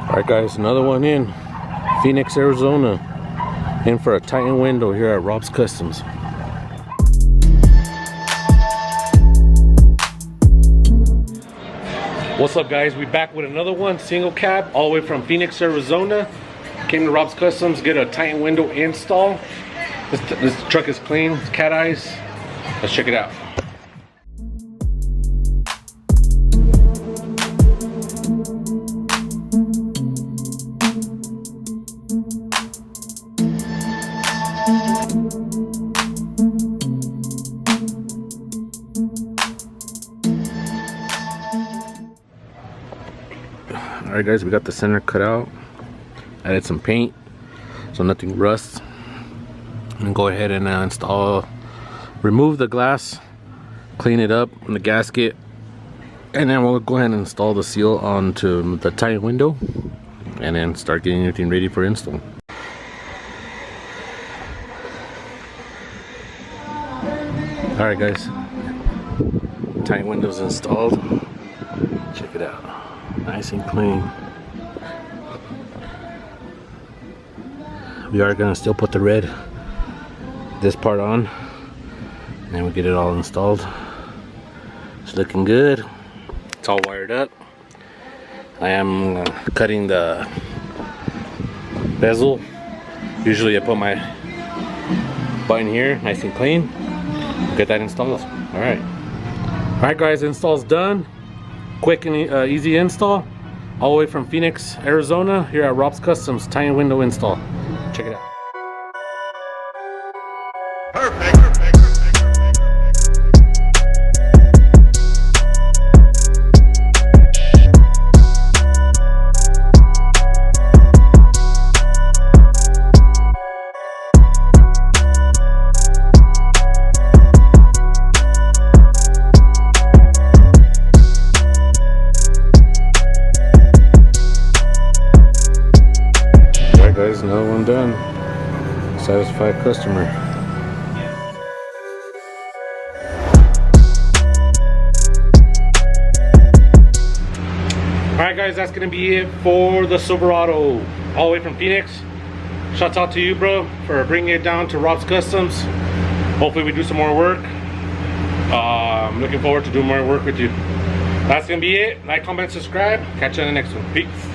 Alright guys, another one in Phoenix, Arizona. In for a Titan window here at Rob's Customs. What's up guys, we back with another one, single cab, all the way from Phoenix, Arizona. Came to Rob's Customs, get a Titan window install. This truck is clean, it's cat eyes. Let's check it out. Alright guys, we got the center cut out. Added some paint so nothing rusts. And go ahead and remove the glass, clean it up in the gasket, and then we'll go ahead and install the seal onto the Titan window and then start getting everything ready for install. Alright guys, Titan windows installed. Check it out. Nice and clean. We are gonna still put this part on, and we'll get it all installed. It's looking good. It's all wired up. I am cutting the bezel. Usually I put my button here, nice and clean. Get that installed. Alright guys, install's done. Quick and easy install, all the way from Phoenix, Arizona, here at Rob's Customs Titan window install. Check it out. Perfect. Guys, another one done. Satisfied customer. Alright guys, that's gonna be it for the Silverado, all the way from Phoenix. Shouts out to you, bro, for bringing it down to Rob's Customs. Hopefully we do some more work. I'm looking forward to doing more work with you. That's gonna be it. Like, comment, subscribe. Catch you on the next one. Peace.